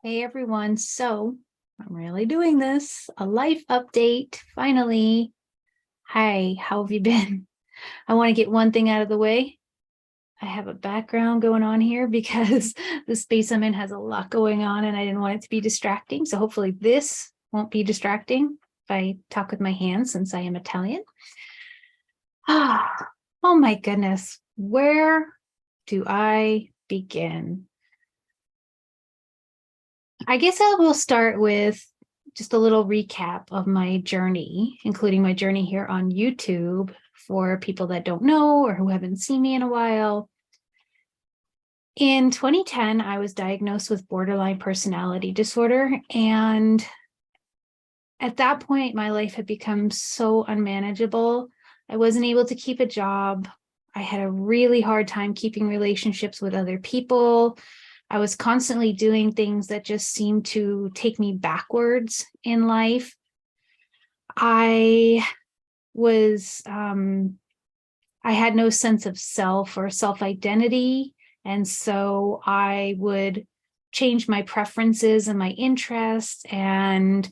Hey everyone, so I'm really doing this, a life update, finally. Hi, how have you been? I want to get one thing out of the way. I have a background going on here because the space I'm in has a lot going on and I didn't want it to be distracting. So hopefully this won't be distracting if I talk with my hands since I am Italian. Oh my goodness, where do I begin? I guess I will start with just a little recap of my journey, including my journey here on YouTube for people that don't know or who haven't seen me in a while. In 2010, I was diagnosed with borderline personality disorder. And at that point, my life had become so unmanageable. I wasn't able to keep a job. I had a really hard time keeping relationships with other people. I was constantly doing things that just seemed to take me backwards in life. I had no sense of self or self-identity. And so I would change my preferences and my interests and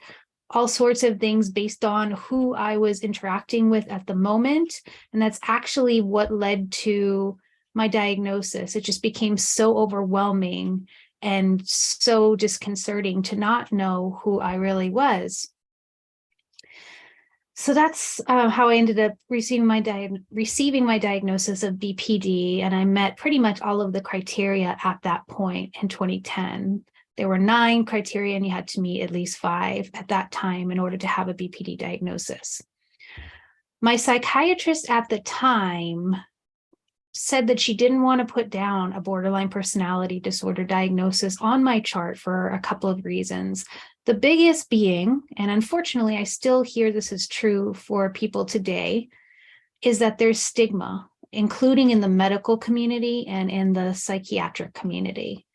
all sorts of things based on who I was interacting with at the moment. And that's actually what led to my diagnosis. It just became so overwhelming and so disconcerting to not know who I really was. So that's how I ended up receiving my diagnosis of BPD, and I met pretty much all of the criteria at that point in 2010. There were 9 criteria, and you had to meet at least 5 at that time in order to have a BPD diagnosis. My psychiatrist at the time said that she didn't want to put down a borderline personality disorder diagnosis on my chart for a couple of reasons. The biggest being, and unfortunately, I still hear this is true for people today, is that there's stigma, including in the medical community and in the psychiatric community,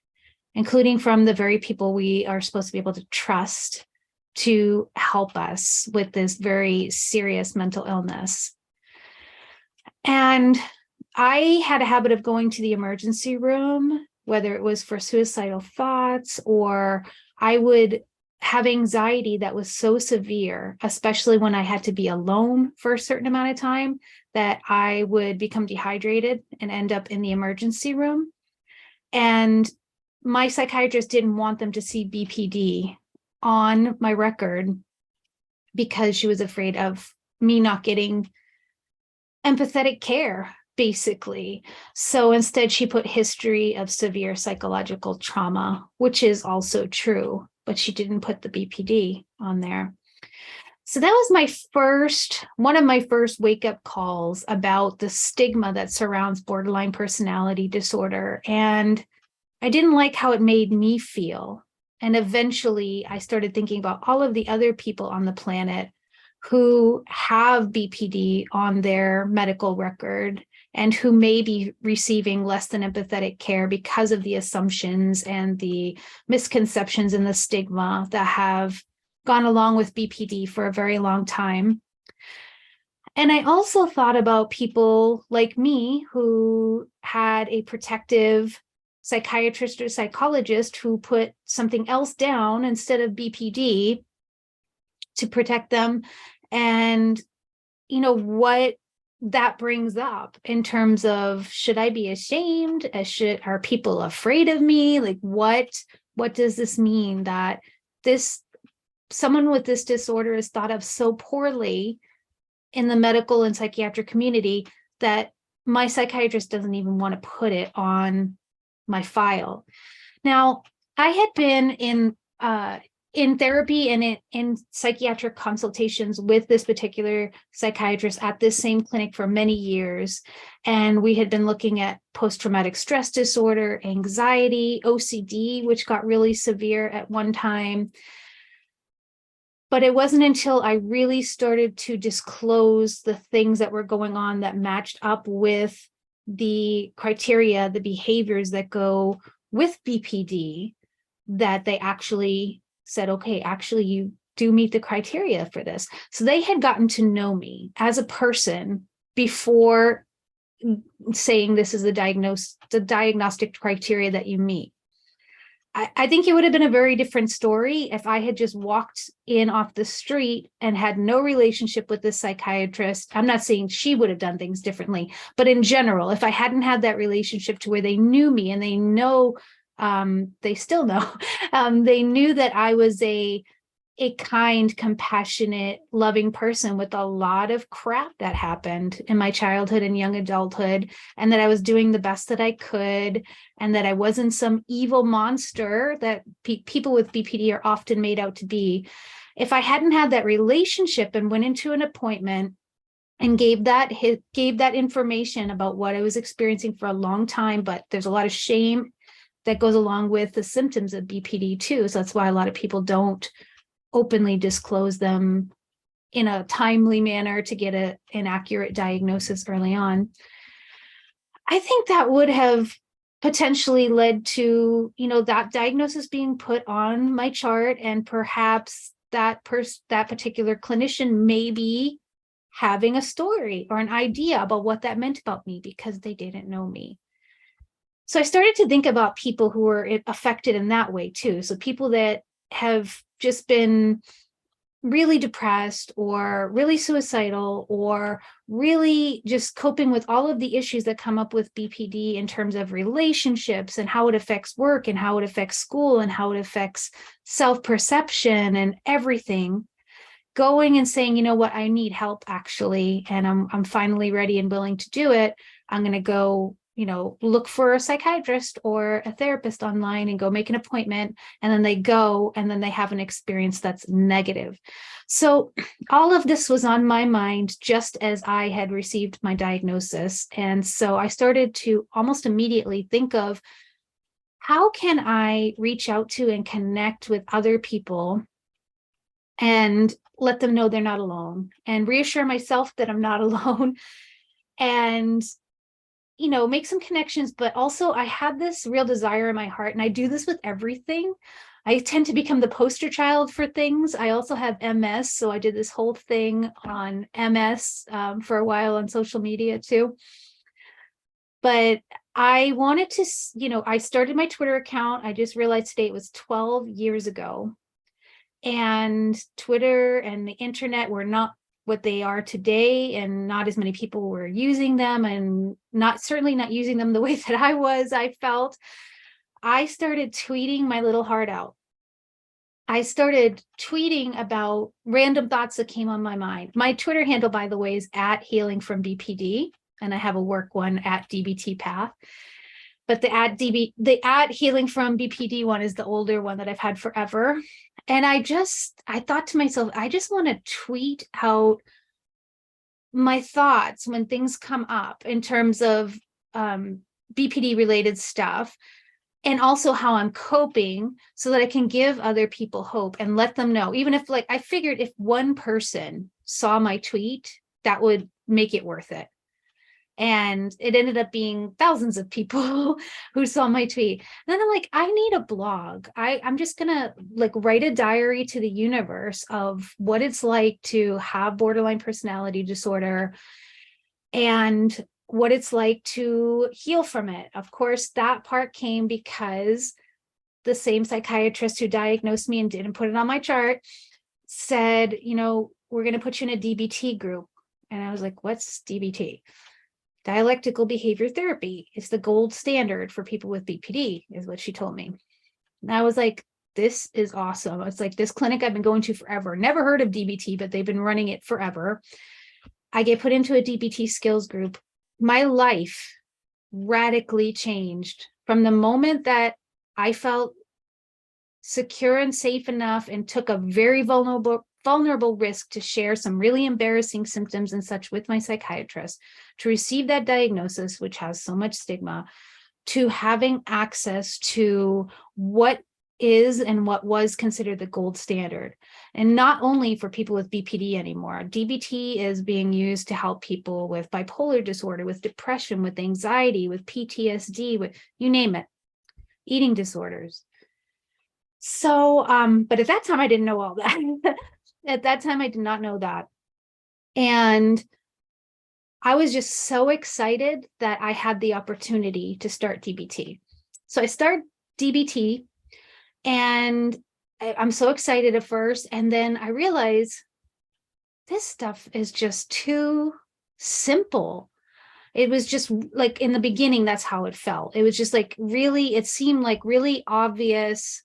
including from the very people we are supposed to be able to trust to help us with this very serious mental illness. And I had a habit of going to the emergency room, whether it was for suicidal thoughts or I would have anxiety that was so severe, especially when I had to be alone for a certain amount of time, that I would become dehydrated and end up in the emergency room. And my psychiatrist didn't want them to see BPD on my record because she was afraid of me not getting empathetic care, basically. So instead, she put history of severe psychological trauma, which is also true, but she didn't put the BPD on there. So that was one of my first wake-up calls about the stigma that surrounds borderline personality disorder. And I didn't like how it made me feel. And eventually I started thinking about all of the other people on the planet who have BPD on their medical record and who may be receiving less than empathetic care because of the assumptions and the misconceptions and the stigma that have gone along with BPD for a very long time. And I also thought about people like me who had a protective psychiatrist or psychologist who put something else down instead of BPD to protect them. And, what that brings up in terms of, should I be ashamed? Are people afraid of me? Like, what does this mean that someone with this disorder is thought of so poorly in the medical and psychiatric community that my psychiatrist doesn't even want to put it on my file? Now, I had been in therapy and in psychiatric consultations with this particular psychiatrist at this same clinic for many years. And we had been looking at post-traumatic stress disorder, anxiety, OCD, which got really severe at one time. But it wasn't until I really started to disclose the things that were going on that matched up with the criteria, the behaviors that go with BPD, that they actually said, okay, actually you do meet the criteria for this. So they had gotten to know me as a person before saying this is the diagnostic criteria that you meet. I think it would have been a very different story if I had just walked in off the street and had no relationship with this psychiatrist. I'm not saying she would have done things differently, but in general, if I hadn't had that relationship to where they knew me and they know, they still know, they knew that I was a kind, compassionate, loving person with a lot of crap that happened in my childhood and young adulthood, and that I was doing the best that I could, and that I wasn't some evil monster that people with BPD are often made out to be. If I hadn't had that relationship and went into an appointment and gave that information about what I was experiencing for a long time, but there's a lot of shame that goes along with the symptoms of BPD too. So that's why a lot of people don't openly disclose them in a timely manner to get an accurate diagnosis early on. I think that would have potentially led to, that diagnosis being put on my chart, and perhaps that particular clinician maybe having a story or an idea about what that meant about me because they didn't know me. So I started to think about people who were affected in that way too. So people that have just been really depressed or really suicidal or really just coping with all of the issues that come up with BPD in terms of relationships and how it affects work and how it affects school and how it affects self-perception and everything, going and saying, you know what, I need help actually, and I'm finally ready and willing to do it. I'm going to go look for a psychiatrist or a therapist online and go make an appointment. And then they go and then they have an experience that's negative. So all of this was on my mind just as I had received my diagnosis. And so I started to almost immediately think of, how can I reach out to and connect with other people and let them know they're not alone, and reassure myself that I'm not alone, and make some connections. But also I had this real desire in my heart, and I do this with everything. I tend to become the poster child for things. I also have MS, so I did this whole thing on MS for a while on social media too. But I wanted to, I started my Twitter account. I just realized today it was 12 years ago. And Twitter and the internet were not what they are today, and not as many people were using them, and certainly not using them the way that I felt. I started tweeting my little heart out. I started tweeting about random thoughts that came on my mind. My Twitter handle, by the way, is @healing from BPD, and I have a work one @DBT path. But the @healing from BPD one is the older one that I've had forever. And I thought to myself, I just want to tweet out my thoughts when things come up in terms of BPD related stuff, and also how I'm coping, so that I can give other people hope and let them know, even if, I figured if one person saw my tweet, that would make it worth it. And it ended up being thousands of people who saw my tweet. And then I'm like, I need a blog. I'm just gonna write a diary to the universe of what it's like to have borderline personality disorder and what it's like to heal from it. Of course, that part came because the same psychiatrist who diagnosed me and didn't put it on my chart said, we're going to put you in a DBT group. And I was like, what's DBT? Dialectical behavior therapy is the gold standard for people with BPD, is what she told me. And I was like, this is awesome. It's like this clinic I've been going to forever. Never heard of DBT, but they've been running it forever. I get put into a DBT Skills group. My life radically changed from the moment that I felt secure and safe enough and took a very vulnerable risk to share some really embarrassing symptoms and such with my psychiatrist, to receive that diagnosis, which has so much stigma, to having access to what is and what was considered the gold standard. And not only for people with BPD anymore. DBT is being used to help people with bipolar disorder, with depression, with anxiety, with PTSD, with you name it, eating disorders. So, but at that time, I didn't know all that. At that time, I did not know that. And I was just so excited that I had the opportunity to start DBT. So I started DBT. And I'm so excited at first. And then I realize this stuff is just too simple. It was just like in the beginning, that's how it felt. It was just like really, it seemed like really obvious,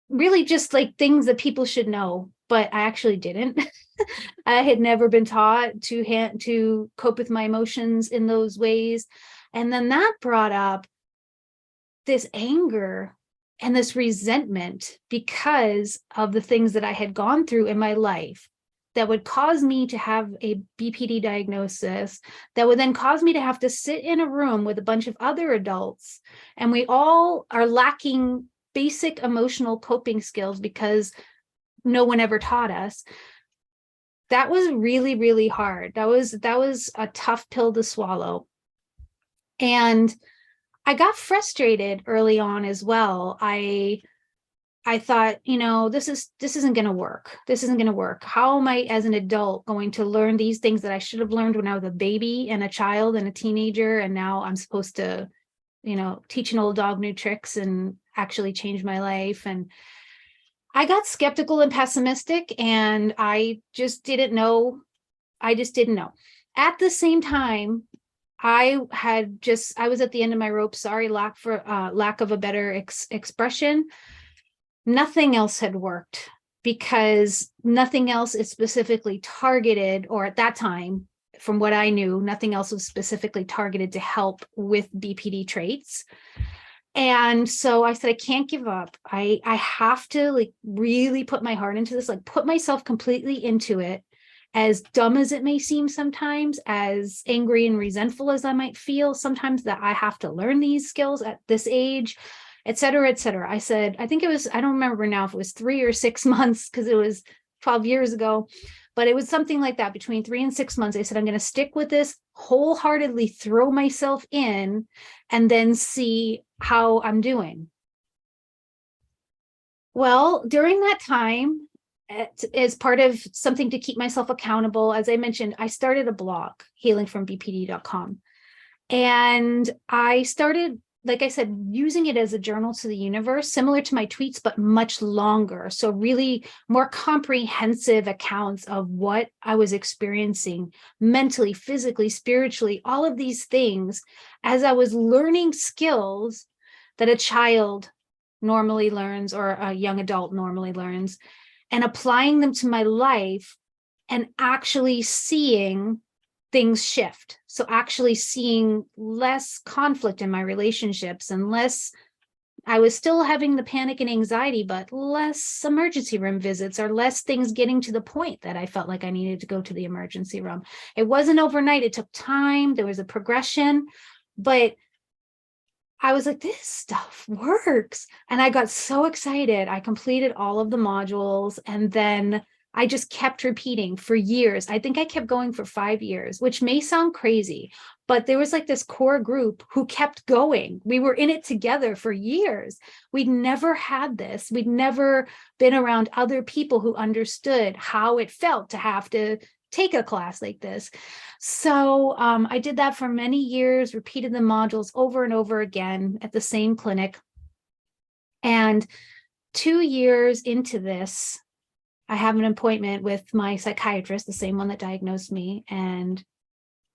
really just like things that people should know, but I actually didn't. I had never been taught to cope with my emotions in those ways. And then that brought up this anger and this resentment because of the things that I had gone through in my life that would cause me to have a BPD diagnosis, that would then cause me to have to sit in a room with a bunch of other adults. And we all are lacking basic emotional coping skills because no one ever taught us. That was really, really hard. That was a tough pill to swallow. And I got frustrated early on as well. I thought, this isn't going to work. This isn't going to work. How am I as an adult going to learn these things that I should have learned when I was a baby and a child and a teenager? And now I'm supposed to, teach an old dog new tricks and actually change my life. And I got skeptical and pessimistic, and I just didn't know. At the same time, I was at the end of my rope. Sorry, lack of a better expression. Nothing else had worked because nothing else is specifically targeted, or at that time, from what I knew, nothing else was specifically targeted to help with BPD traits. And so I said, I can't give up. I have to like really put my heart into this, like put myself completely into it. As dumb as it may seem sometimes, as angry and resentful as I might feel sometimes that I have to learn these skills at this age, et cetera, et cetera. I said, I think it was, I don't remember now if it was 3 or 6 months because it was 12 years ago, but it was something like that, between 3 and 6 months. I said, I'm going to stick with this, wholeheartedly throw myself in, and then see how I'm doing. Well, during that time, as part of something to keep myself accountable, as I mentioned, I started a blog, healingfrombpd.com. And I started, like I said, using it as a journal to the universe, similar to my tweets, but much longer. So really more comprehensive accounts of what I was experiencing mentally, physically, spiritually, all of these things, as I was learning skills that a child normally learns or a young adult normally learns, and applying them to my life and actually seeing things shift. So actually seeing less conflict in my relationships and less, I was still having the panic and anxiety, but less emergency room visits or less things getting to the point that I felt like I needed to go to the emergency room. It wasn't overnight. It took time. There was a progression, but I was like, this stuff works. And I got so excited. I completed all of the modules, and then I just kept repeating for years. I think I kept going for 5 years, which may sound crazy, but there was like this core group who kept going. We were in it together for years. We'd never had this. We'd never been around other people who understood how it felt to have to take a class like this. So I did that for many years, repeated the modules over and over again at the same clinic. And 2 years into this, I have an appointment with my psychiatrist, the same one that diagnosed me. And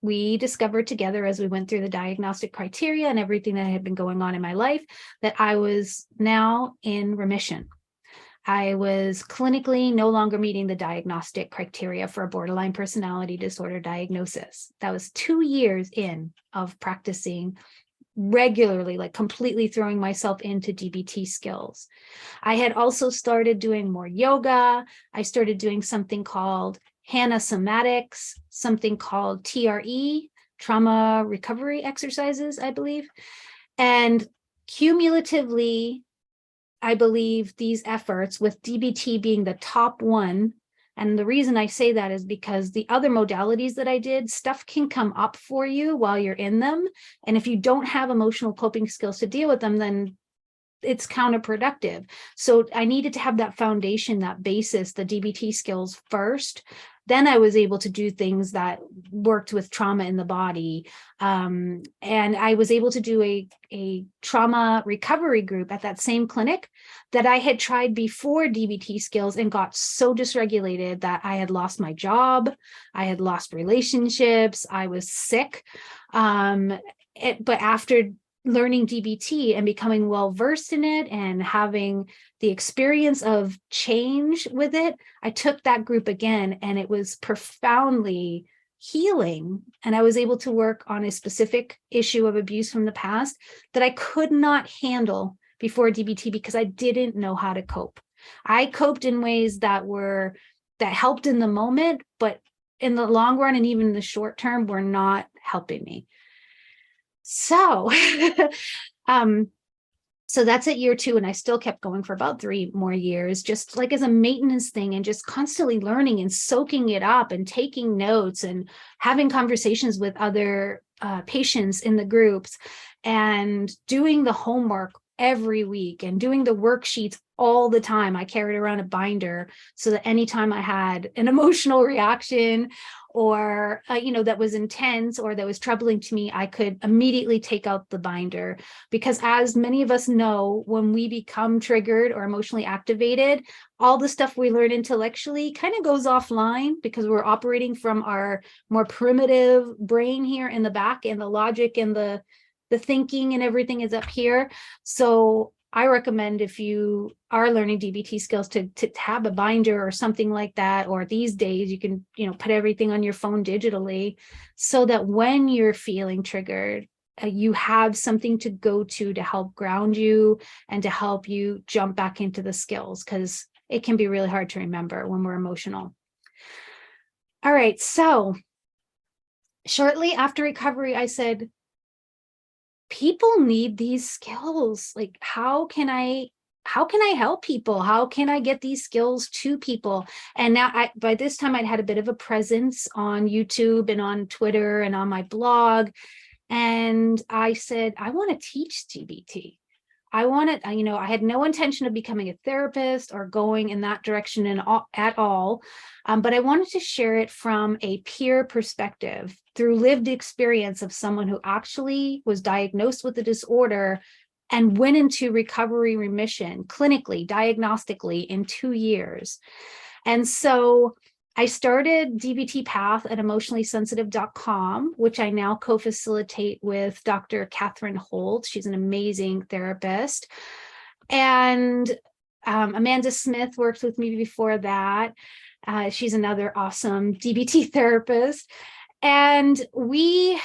we discovered together, as we went through the diagnostic criteria and everything that had been going on in my life, that I was now in remission. I was clinically no longer meeting the diagnostic criteria for a borderline personality disorder diagnosis. That was 2 years in of practicing regularly, like completely throwing myself into DBT skills. I had also started doing more yoga. I started doing something called Hana somatics, something called TRE, trauma recovery exercises, I believe. And cumulatively, I believe these efforts, with DBT being the top one, and the reason I say that is because the other modalities that I did, stuff can come up for you while you're in them. And if you don't have emotional coping skills to deal with them, then it's counterproductive. So I needed to have that foundation, that basis, the DBT skills first, then I was able to do things that worked with trauma in the body. And I was able to do a trauma recovery group at that same clinic that I had tried before DBT Skills, and got so dysregulated that I had lost my job, I had lost relationships, I was sick. But after learning DBT and becoming well versed in it and having the experience of change with it, I took that group again, and it was profoundly healing. And I was able to work on a specific issue of abuse from the past that I could not handle before DBT because I didn't know how to cope. I coped in ways that helped in the moment, but in the long run and even in the short term were not helping me. So, so that's at year 2, and I still kept going for about 3 more years, just like as a maintenance thing, and just constantly learning and soaking it up and taking notes and having conversations with other patients in the groups, and doing the homework every week and doing the worksheets all the time. I carried around a binder so that anytime I had an emotional reaction or, that was intense or that was troubling to me, I could immediately take out the binder. Because as many of us know, when we become triggered or emotionally activated, all the stuff we learn intellectually kind of goes offline because we're operating from our more primitive brain here in the back, and the logic and the thinking and everything is up here. So I recommend, if you are learning DBT skills, to have a binder or something like that, or these days you can, put everything on your phone digitally, so that when you're feeling triggered, you have something to go to help ground you and to help you jump back into the skills, because it can be really hard to remember when we're emotional. All right, so shortly after recovery, I said, people need these skills. Like, how can I help people? How can I get these skills to people? And now by this time I'd had a bit of a presence on YouTube and on Twitter and on my blog. And I said, I want to teach DBT. I wanted, I had no intention of becoming a therapist or going in that direction at all. But I wanted to share it from a peer perspective through lived experience of someone who actually was diagnosed with the disorder and went into recovery remission clinically, diagnostically in 2 years. And so I started DBT Path at emotionallysensitive.com, which I now co-facilitate with Dr. Catherine Holt. She's an amazing therapist. And Amanda Smith worked with me before that. She's another awesome DBT therapist. And we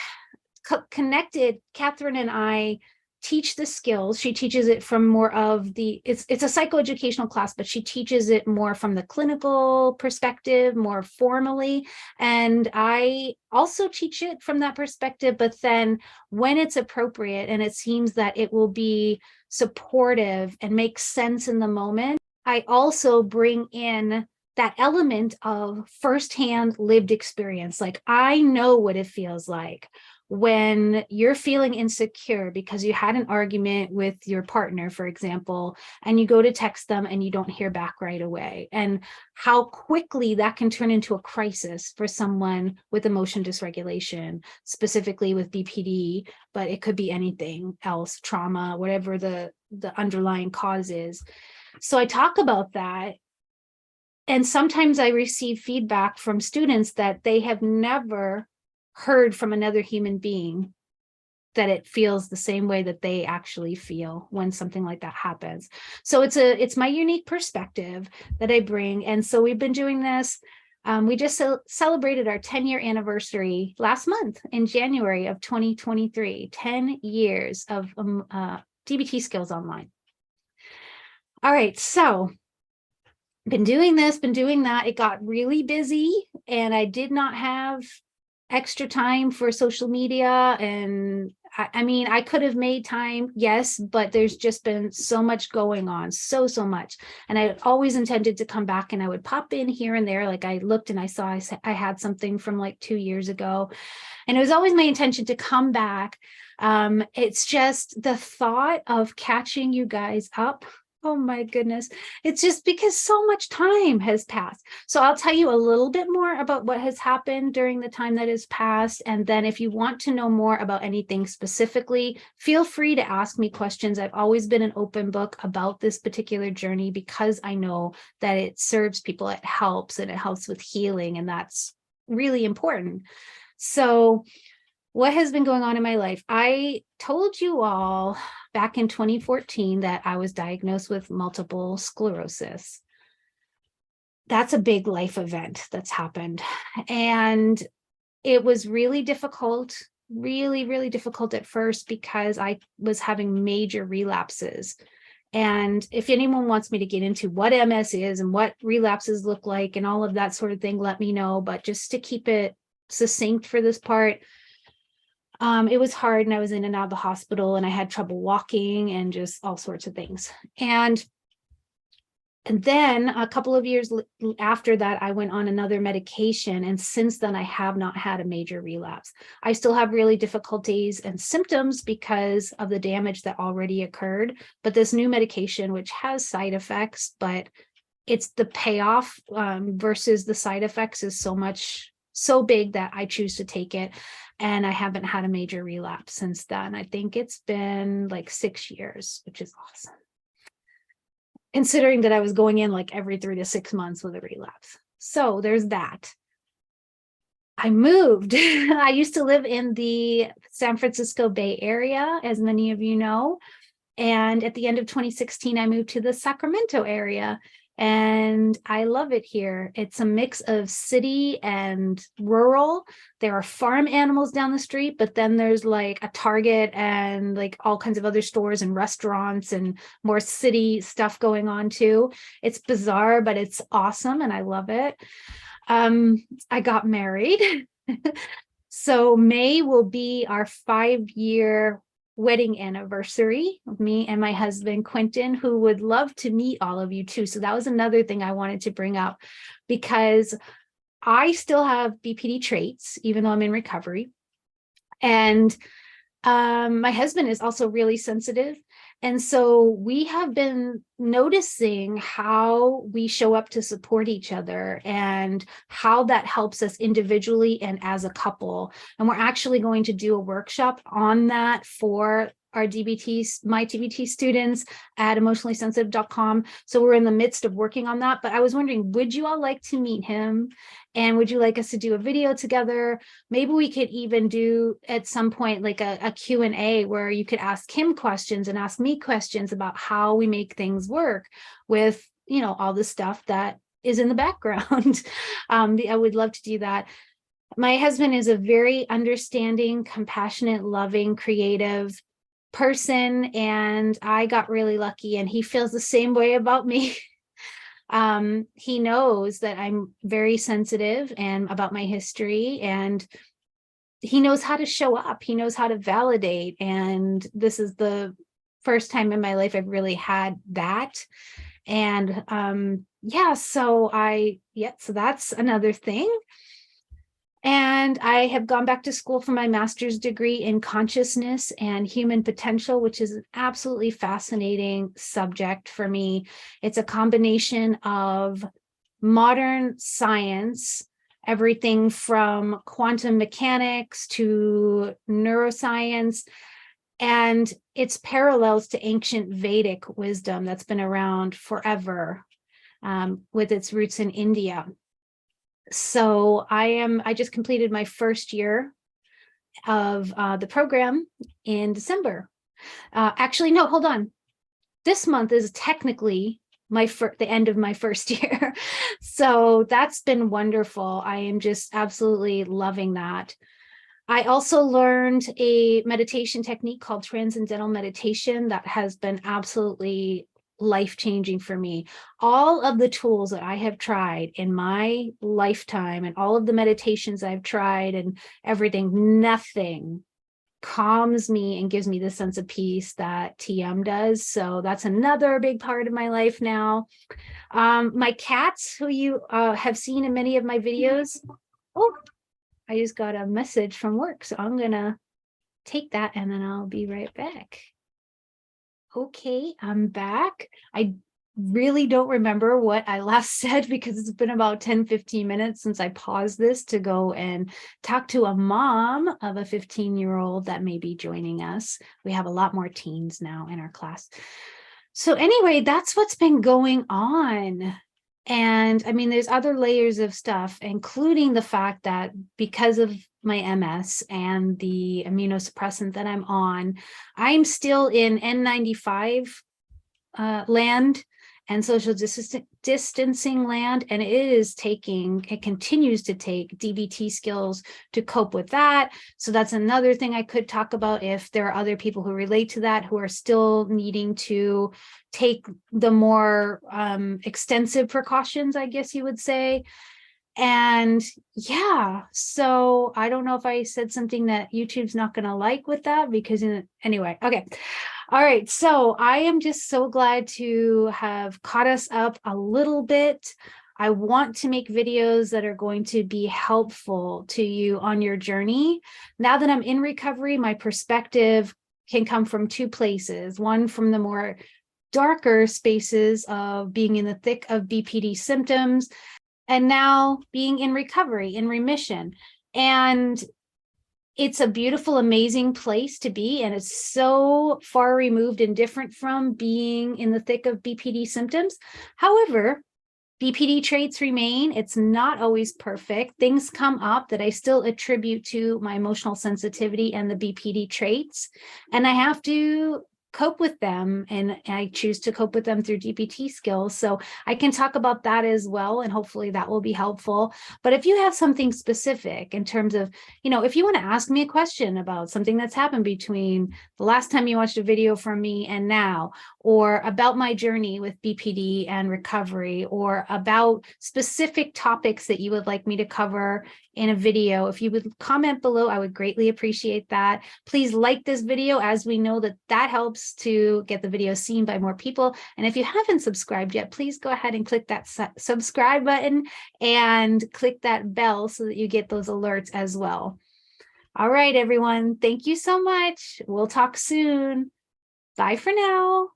connected. Catherine and I teach the skills. She teaches it from more of it's a psychoeducational class, but she teaches it more from the clinical perspective, more formally. And I also teach it from that perspective, but then when it's appropriate and it seems that it will be supportive and make sense in the moment, I also bring in that element of firsthand lived experience. Like, I know what it feels like when you're feeling insecure because you had an argument with your partner, for example, and you go to text them and you don't hear back right away, and how quickly that can turn into a crisis for someone with emotion dysregulation, specifically with BPD, but it could be anything else, trauma, whatever the underlying cause is. So I talk about that. And sometimes I receive feedback from students that they have never heard from another human being that it feels the same way that they actually feel when something like that happens. So it's my unique perspective that I bring. And so we've been doing this. We just celebrated our 10-year anniversary last month in January of 2023, 10 years of DBT Skills Online. All right, so been doing this, been doing that. It got really busy and I did not have extra time for social media. And I mean, I could have made time, yes, but there's just been so much going on, so much. And I always intended to come back, and I would pop in here and there. Like, I looked and I saw I had something from like 2 years ago, and it was always my intention to come back. It's just the thought of catching you guys up Oh my goodness. It's just because so much time has passed. So I'll tell you a little bit more about what has happened during the time that has passed. And then if you want to know more about anything specifically, feel free to ask me questions. I've always been an open book about this particular journey because I know that it serves people, it helps, and it helps with healing. And that's really important. So what has been going on in my life? I told you all back in 2014 that I was diagnosed with multiple sclerosis. That's a big life event that's happened. And it was really difficult, really, really difficult at first because I was having major relapses. And if anyone wants me to get into what MS is and what relapses look like and all of that sort of thing, let me know. But just to keep it succinct for this part, it was hard, and I was in and out of the hospital, and I had trouble walking and just all sorts of things. And then a couple of years after that, I went on another medication. And since then, I have not had a major relapse. I still have really difficulties and symptoms because of the damage that already occurred. But this new medication, which has side effects, but it's the payoff versus the side effects is so big that I choose to take it. And I haven't had a major relapse since then. I think it's been like 6 years, which is awesome, considering that I was going in like every 3 to 6 months with a relapse. So there's that. I moved. I used to live in the San Francisco Bay Area, as many of you know. And at the end of 2016, I moved to the Sacramento area. And I love it here. It's a mix of city and rural. There are farm animals down the street, but then there's like a Target and like all kinds of other stores and restaurants and more city stuff going on too. It's bizarre, but it's awesome and I love it. I got married. So May will be our 5-year wedding anniversary of me and my husband, Quentin, who would love to meet all of you too. So that was another thing I wanted to bring up because I still have BPD traits, even though I'm in recovery. And my husband is also really sensitive. And so we have been noticing how we show up to support each other and how that helps us individually and as a couple. And we're actually going to do a workshop on that for our DBTs, my DBT students at emotionallysensitive.com. So we're in the midst of working on that. But I was wondering, would you all like to meet him? And would you like us to do a video together? Maybe we could even do at some point like a Q&A where you could ask him questions and ask me questions about how we make things work with, you know, all the stuff that is in the background. I would love to do that. My husband is a very understanding, compassionate, loving, creative person, and I got really lucky, and he feels the same way about me. He knows that I'm very sensitive and about my history, and he knows how to show up. He knows how to validate. And this is the first time in my life I've really had that. And so that's another thing. And I have gone back to school for my master's degree in consciousness and human potential, which is an absolutely fascinating subject for me. It's a combination of modern science, everything from quantum mechanics to neuroscience, and its parallels to ancient Vedic wisdom that's been around forever, with its roots in India. So I just completed my first year of the program in December. Actually, no, hold on. This month is technically the end of my first year. So that's been wonderful. I am just absolutely loving that. I also learned a meditation technique called Transcendental Meditation that has been absolutely life-changing for me. All of the tools that I have tried in my lifetime and all of the meditations I've tried and everything, nothing calms me and gives me the sense of peace that TM does. So that's another big part of my life now. My cats, who you have seen in many of my videos. Oh, I just got a message from work, so I'm gonna take that and then I'll be right back. Okay, I'm back. I really don't remember what I last said because it's been about 10-15 minutes since I paused this to go and talk to a mom of a 15-year-old that may be joining us. We have a lot more teens now in our class. So anyway, that's what's been going on. And I mean, there's other layers of stuff, including the fact that because of my MS and the immunosuppressant that I'm on, I'm still in N95 land and social distancing land, and it continues to take DBT skills to cope with that. So that's another thing I could talk about if there are other people who relate to that, who are still needing to take the more extensive precautions, I guess you would say. And yeah, so I don't know if I said something that YouTube's not going to like with that, because anyway, okay. All right, so I am just so glad to have caught us up a little bit. I want to make videos that are going to be helpful to you on your journey. Now that I'm in recovery, my perspective can come from two places. One, from the more darker spaces of being in the thick of BPD symptoms, and now being in recovery, in remission. And it's a beautiful, amazing place to be. And it's so far removed and different from being in the thick of BPD symptoms. However, BPD traits remain. It's not always perfect. Things come up that I still attribute to my emotional sensitivity and the BPD traits. And I have to cope with them, and I choose to cope with them through DBT skills. So I can talk about that as well, and hopefully that will be helpful. But if you have something specific in terms of, if you want to ask me a question about something that's happened between the last time you watched a video from me and now, or about my journey with BPD and recovery, or about specific topics that you would like me to cover in a video, if you would comment below, I would greatly appreciate that. Please like this video, as we know that helps to get the video seen by more people. And if you haven't subscribed yet, please go ahead and click that subscribe button and click that bell so that you get those alerts as well. All right, everyone. Thank you so much. We'll talk soon. Bye for now.